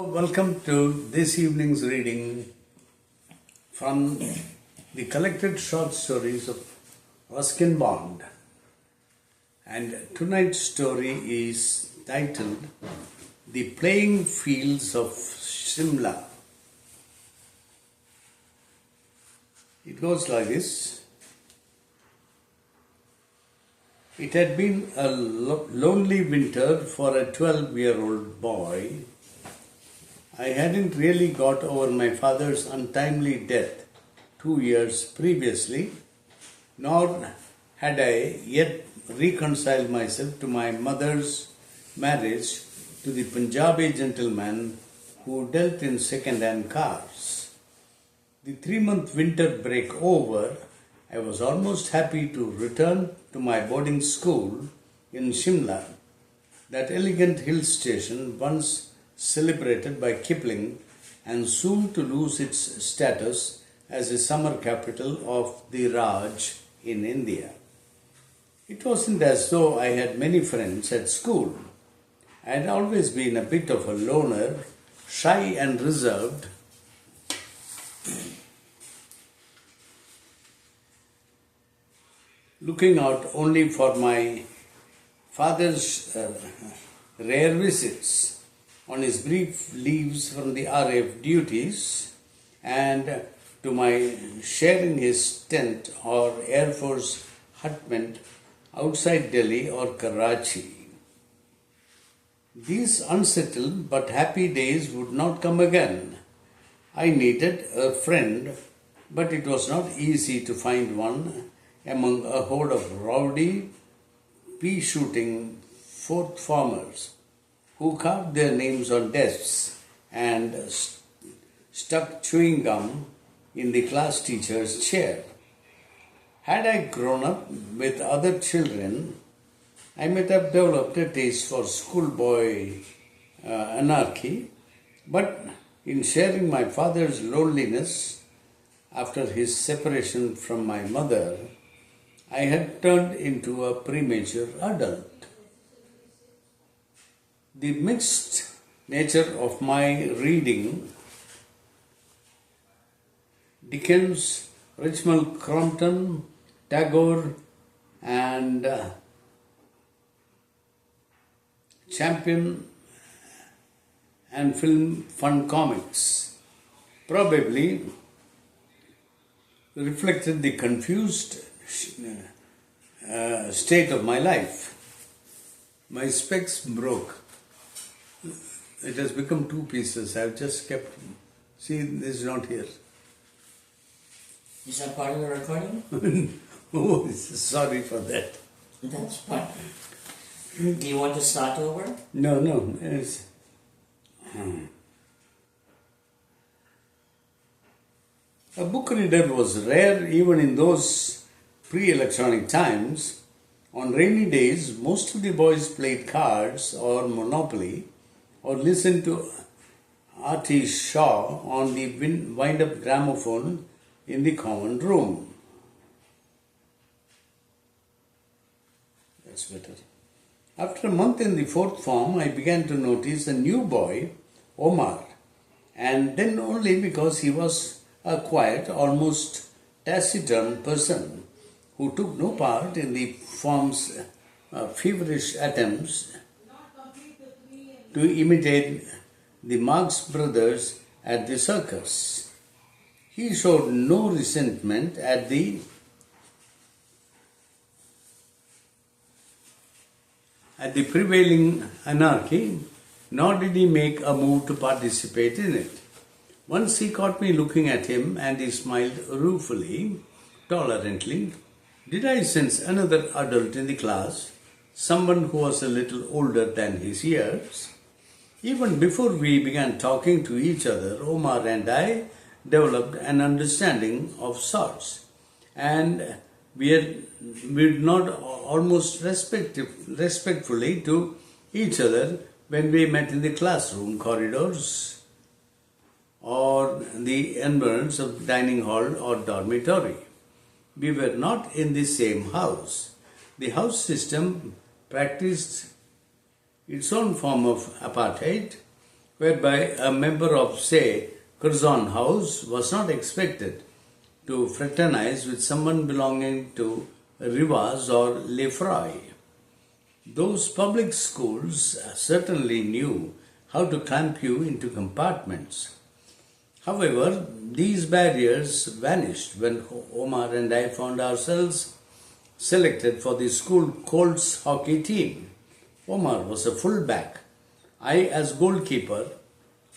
Welcome to this evening's reading from the collected short stories of Ruskin Bond. And tonight's story is titled The Playing Fields of Shimla. It goes like this. It had been a lonely winter for a 12-year-old boy. I hadn't really got over my father's untimely death 2 years previously, nor had I yet reconciled myself to my mother's marriage to the Punjabi gentleman who dealt in second-hand cars. The 3-month winter break over, I was almost happy to return to my boarding school in Shimla, that elegant hill station once celebrated by Kipling and soon to lose its status as a summer capital of the Raj in India. It wasn't as though I had many friends at school. I had always been a bit of a loner, shy and reserved, looking out only for my father's rare visits on his brief leaves from the RAF duties and to my sharing his tent or Air Force hutment outside Delhi or Karachi. These unsettled but happy days would not come again. I needed a friend, but it was not easy to find one among a horde of rowdy, pea-shooting fourth formers who carved their names on desks and stuck chewing gum in the class teacher's chair. Had I grown up with other children, I might have developed a taste for schoolboy anarchy, but in sharing my father's loneliness after his separation from my mother, I had turned into a premature adult. The mixed nature of my reading, Dickens, Richmal Crompton, Tagore, and Champion and film fun comics, probably reflected the confused state of my life. My specs broke. It has become two pieces. I've just kept. See, this is not here. Is that part of the recording? Oh, sorry for that. That's fine. Do you want to start over? No. It's, A book reader was rare even in those pre-electronic times. On rainy days, most of the boys played cards or Monopoly or listened to R.T. Shaw on the wind-up gramophone in the common room. That's better. After a month in the fourth form, I began to notice a new boy, Omar, and then only because he was a quiet, almost taciturn person who took no part in the form's feverish attempts to imitate the Marx brothers at the circus. He showed no resentment at the prevailing anarchy, nor did he make a move to participate in it. Once he caught me looking at him and he smiled ruefully, tolerantly. Did I sense another adult in the class, someone who was a little older than his years? Even before we began talking to each other, Omar and I developed an understanding of sorts, and we did not almost respectfully to each other when we met in the classroom corridors or the environs of dining hall or dormitory. We were not in the same house. The house system practiced its own form of apartheid, whereby a member of, say, Curzon House was not expected to fraternize with someone belonging to Rivas or Lefroy. Those public schools certainly knew how to clamp you into compartments. However, these barriers vanished when Omar and I found ourselves selected for the school Colts hockey team. Omar was a full-back. I, as goalkeeper,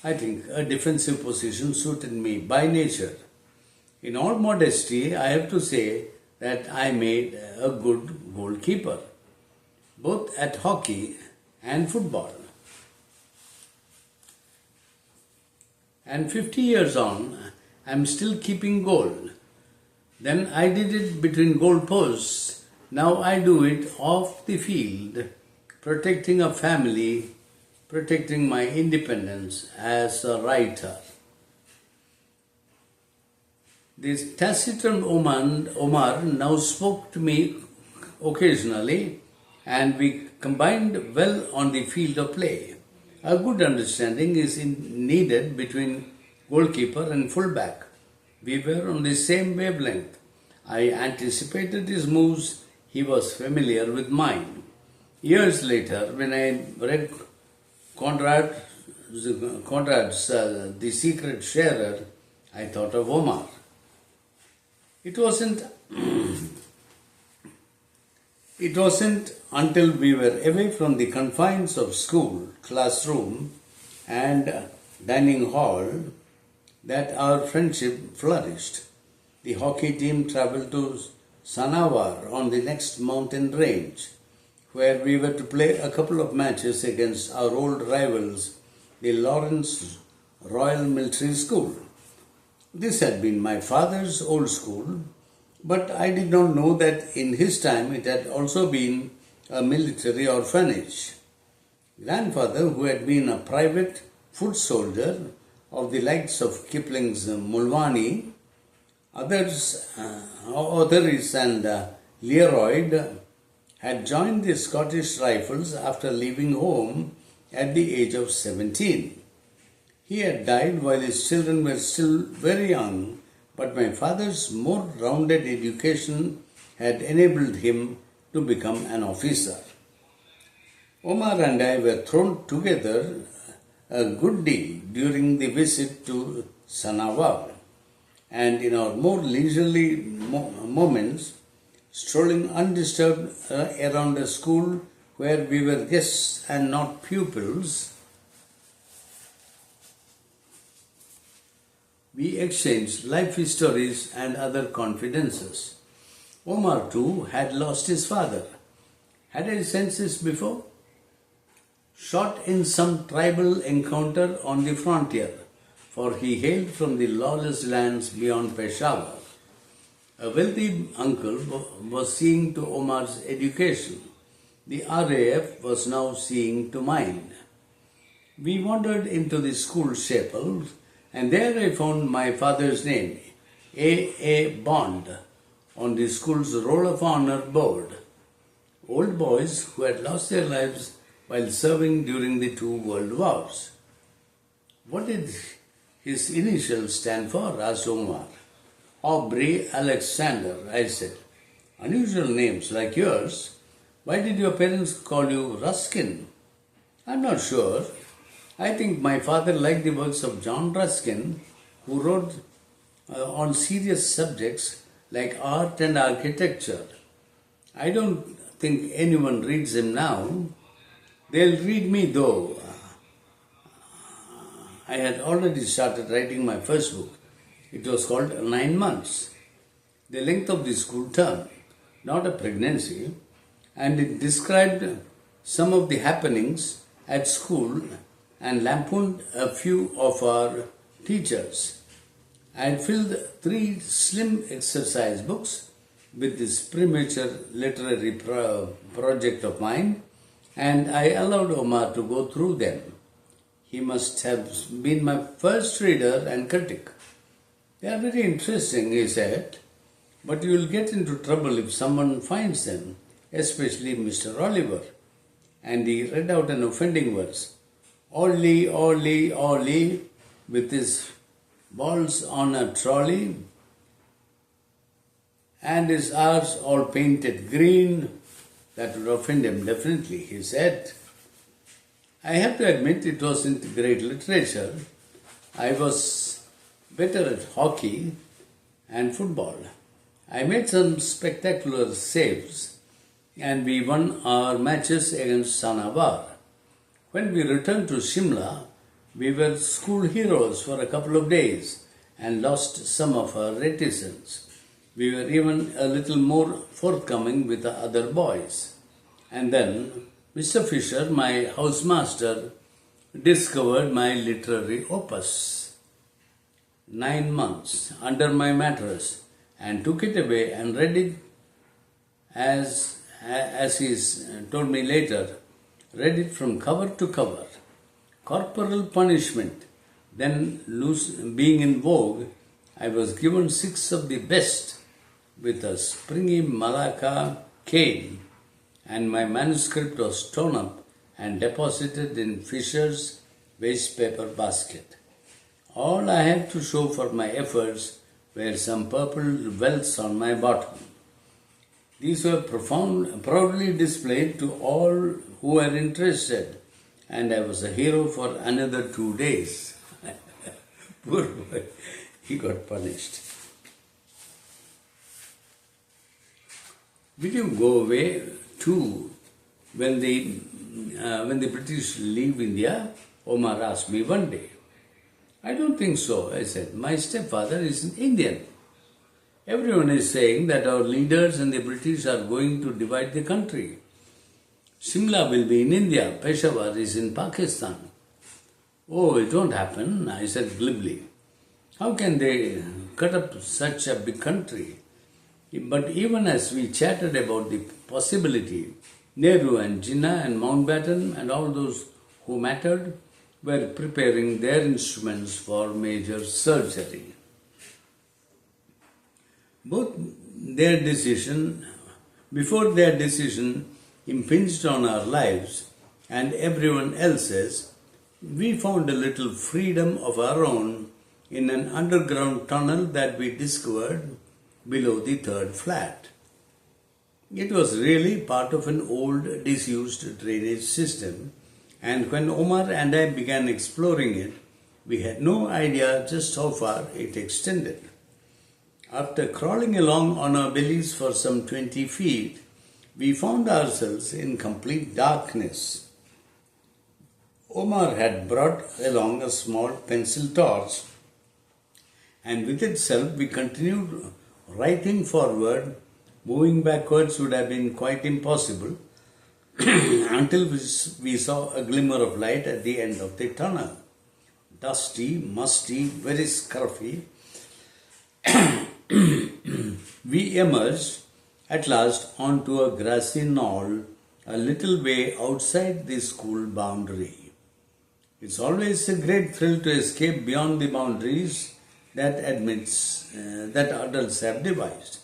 I think a defensive position suited me by nature. In all modesty, I have to say that I made a good goalkeeper, both at hockey and football. And 50 years on, I'm still keeping goal. Then I did it between goal posts. Now I do it off the field, protecting a family, protecting my independence as a writer. This taciturn Omar now spoke to me occasionally, and we combined well on the field of play. A good understanding is needed between goalkeeper and fullback. We were on the same wavelength. I anticipated his moves, he was familiar with mine. Years later, when I read Conrad's The Secret Sharer, I thought of Omar. It wasn't until we were away from the confines of school, classroom, and dining hall that our friendship flourished. The hockey team traveled to Sanavar on the next mountain range, where we were to play a couple of matches against our old rivals, the Lawrence Royal Military School. This had been my father's old school, but I did not know that in his time it had also been a military orphanage. Grandfather, who had been a private foot soldier of the likes of Kipling's Mulwani, others and Leroyd, had joined the Scottish Rifles after leaving home at the age of 17. He had died while his children were still very young, but my father's more rounded education had enabled him to become an officer. Omar and I were thrown together a good deal during the visit to Sanavar, and in our more leisurely moments, strolling undisturbed around a school where we were guests and not pupils, we exchanged life histories and other confidences. Omar too had lost his father. Had I sensed this before? Shot in some tribal encounter on the frontier, for he hailed from the lawless lands beyond Peshawar. A wealthy uncle was seeing to Omar's education. The RAF was now seeing to mine. We wandered into the school chapel, and there I found my father's name, A. Bond, on the school's Roll of Honor board. Old boys who had lost their lives while serving during the 2 world wars. What did his initials stand for? Asked Omar. Aubrey Alexander, I said. Unusual names like yours. Why did your parents call you Ruskin? I'm not sure. I think my father liked the works of John Ruskin, who wrote on serious subjects like art and architecture. I don't think anyone reads him now. They'll read me though. I had already started writing my first book. It was called 9 Months, the length of the school term, not a pregnancy, and it described some of the happenings at school and lampooned a few of our teachers. I had filled 3 slim exercise books with this premature literary project of mine, and I allowed Omar to go through them. He must have been my first reader and critic. They are very interesting, he said, but you will get into trouble if someone finds them, especially Mr. Oliver. And he read out an offending verse. Ollie, Ollie, Ollie, with his balls on a trolley and his arms all painted green. That would offend him definitely, he said. I have to admit it wasn't great literature. I was better at hockey and football. I made some spectacular saves and we won our matches against Sanavar. When we returned to Shimla, we were school heroes for a couple of days and lost some of our reticence. We were even a little more forthcoming with the other boys. And then Mr. Fisher, my housemaster, discovered my literary opus, 9 months, under my mattress, and took it away and read it as he told me later, read it from cover to cover. Corporal punishment, then being in vogue, I was given 6 of the best with a springy Malacca cane, and my manuscript was torn up and deposited in Fisher's waste paper basket. All I had to show for my efforts were some purple welts on my bottom. These were proudly displayed to all who were interested, and I was a hero for another 2 days. Poor boy, he got punished. Will you go away too when the British leave India? Omar asked me one day. I don't think so, I said. My stepfather is an Indian. Everyone is saying that our leaders and the British are going to divide the country. Shimla will be in India, Peshawar is in Pakistan. Oh, it won't happen, I said glibly. How can they cut up such a big country? But even as we chatted about the possibility, Nehru and Jinnah and Mountbatten and all those who mattered were preparing their instruments for major surgery. Before their decision impinged on our lives and everyone else's, we found a little freedom of our own in an underground tunnel that we discovered below the 3rd flat. It was really part of an old disused drainage system, and when Omar and I began exploring it, we had no idea just how far it extended. After crawling along on our bellies for some 20 feet, we found ourselves in complete darkness. Omar had brought along a small pencil torch, and with itself we continued writing forward. Moving backwards would have been quite impossible until we saw a glimmer of light at the end of the tunnel. Dusty, musty, very scruffy, we emerged at last onto a grassy knoll a little way outside the school boundary. It's always a great thrill to escape beyond the boundaries that adults have devised.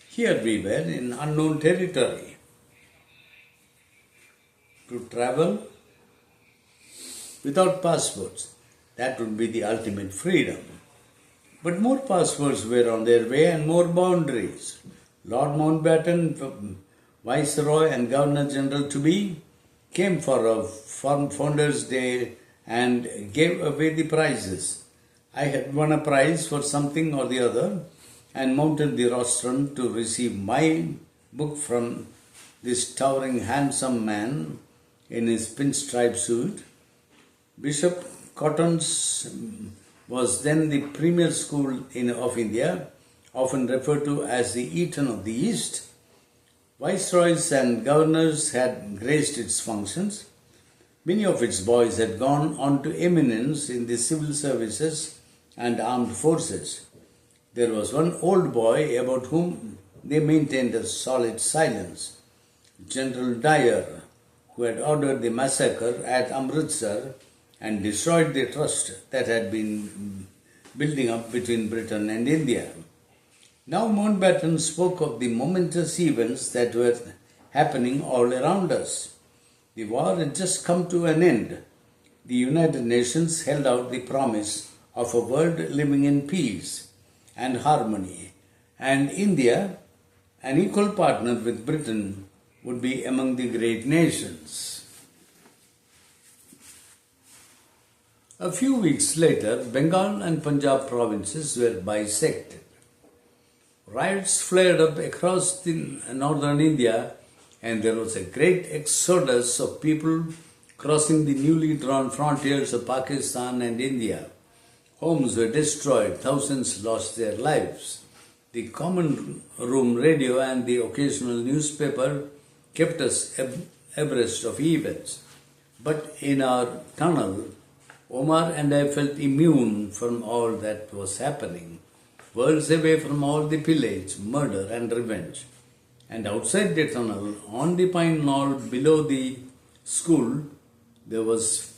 Here we were in unknown territory. To travel without passports, that would be the ultimate freedom. But more passports were on their way and more boundaries. Lord Mountbatten, Viceroy and Governor General to be, came for a Founders' Day and gave away the prizes. I had won a prize for something or the other and mounted the rostrum to receive my book from this towering, handsome man in his pinstripe suit. Bishop Cotton's was then the premier school of India, often referred to as the Eton of the East. Viceroys and governors had graced its functions. Many of its boys had gone on to eminence in the civil services and armed forces. There was one old boy about whom they maintained a solid silence, General Dyer, who had ordered the massacre at Amritsar and destroyed the trust that had been building up between Britain and India. Now Mountbatten spoke of the momentous events that were happening all around us. The war had just come to an end. the United Nations held out the promise of a world living in peace and harmony, and India, an equal partner with Britain, would be among the great nations. A few weeks later, Bengal and Punjab provinces were bisected. Riots flared up across the northern India, and there was a great exodus of people crossing the newly drawn frontiers of Pakistan and India. Homes were destroyed, thousands lost their lives. The common room radio and the occasional newspaper kept us abreast of events. But in our tunnel, Omar and I felt immune from all that was happening, worlds away from all the pillage, murder and revenge. And outside the tunnel, on the pine knoll below the school, there was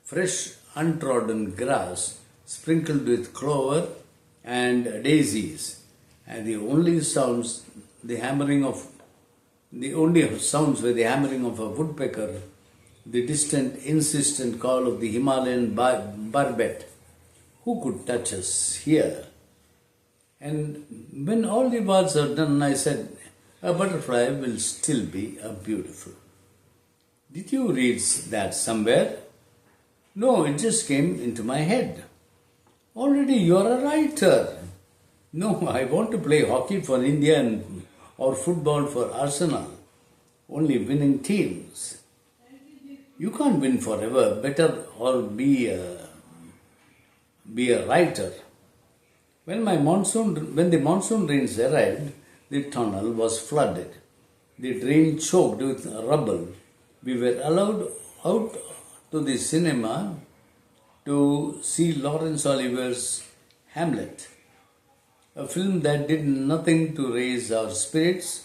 fresh untrodden grass sprinkled with clover and daisies, and the only sounds were the hammering of a woodpecker, the distant, insistent call of the Himalayan barbet. Who could touch us here? And when all the words are done, I said, a butterfly will still be beautiful. Did you read that somewhere? No, it just came into my head. Already you are a writer. No, I want to play hockey for India or football for Arsenal. Only winning teams. You can't win forever. Better or be a writer. When the monsoon rains arrived, the tunnel was flooded. The drain choked with rubble. We were allowed out to the cinema to see Laurence Olivier Hamlet, a film that did nothing to raise our spirits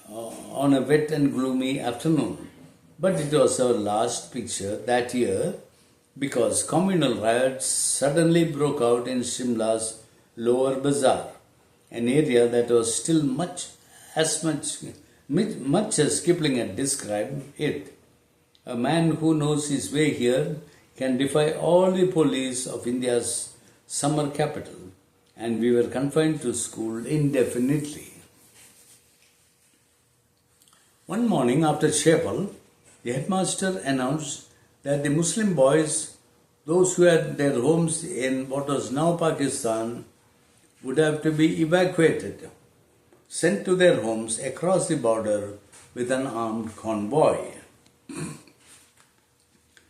on a wet and gloomy afternoon. But it was our last picture that year because communal riots suddenly broke out in Shimla's Lower Bazaar, an area that was still much as Kipling had described it. A man who knows his way here can defy all the police of India's summer capital, and we were confined to school indefinitely. One morning after chapel, the headmaster announced that the Muslim boys, those who had their homes in what was now Pakistan, would have to be evacuated, sent to their homes across the border with an armed convoy.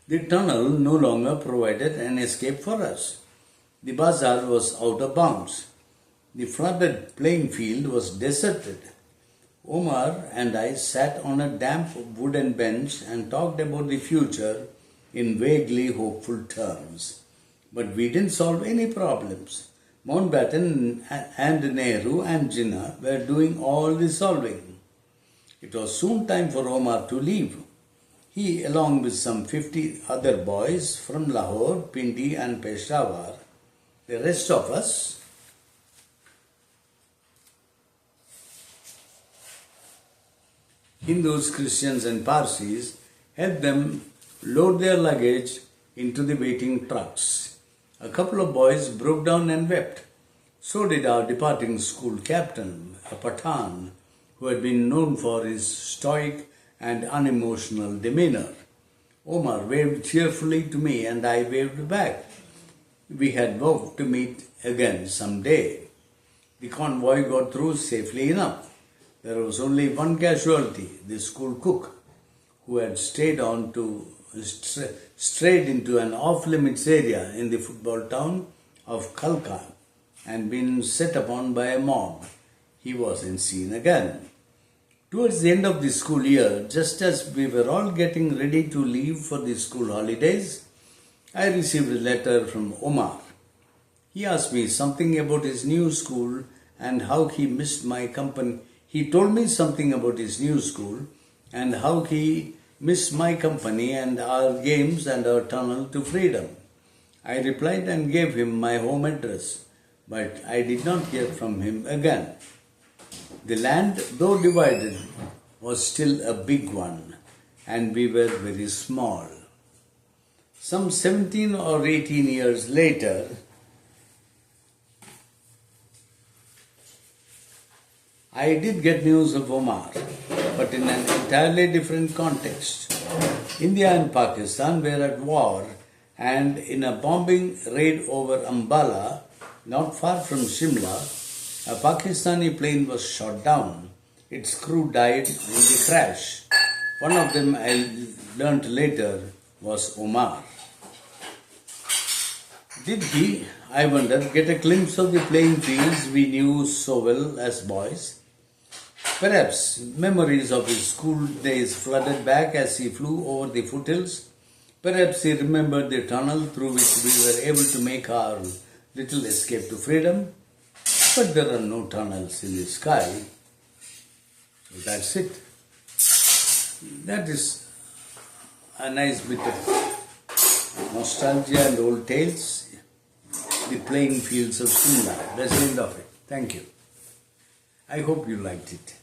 The tunnel no longer provided an escape for us. The bazaar was out of bounds. The flooded playing field was deserted. Omar and I sat on a damp wooden bench and talked about the future in vaguely hopeful terms. But we didn't solve any problems. Mountbatten and Nehru and Jinnah were doing all the solving. It was soon time for Omar to leave. He, along with some 50 other boys from Lahore, Pindi and Peshawar, the rest of us, Hindus, Christians and Parsis, helped them load their luggage into the waiting trucks. A couple of boys broke down and wept. So did our departing school captain, a Pathan, who had been known for his stoic and unemotional demeanor. Omar waved cheerfully to me and I waved back. We had vowed to meet again some day. The convoy got through safely enough. There was only one casualty, the school cook, who had strayed into an off-limits area in the football town of Khalkha and been set upon by a mob. He wasn't seen again. Towards the end of the school year, just as we were all getting ready to leave for the school holidays, I received a letter from Omar. He asked me something about his new school and how he missed my company. He told me something about his new school and how he missed my company and our games and our tunnel to freedom. I replied and gave him my home address, but I did not hear from him again. The land, though divided, was still a big one, and we were very small. Some 17 or 18 years later, I did get news of Omar, but in an entirely different context. India and Pakistan were at war, and in a bombing raid over Ambala, not far from Shimla, a Pakistani plane was shot down. Its crew died in the crash. One of them, I learnt later, was Omar. Did he, I wonder, get a glimpse of the playing fields we knew so well as boys? Perhaps memories of his school days flooded back as he flew over the foothills. Perhaps he remembered the tunnel through which we were able to make our little escape to freedom. But there are no tunnels in the sky. So that's it. That is a nice bit of nostalgia and old tales. The playing fields of Shimla. That's the end of it. Thank you. I hope you liked it.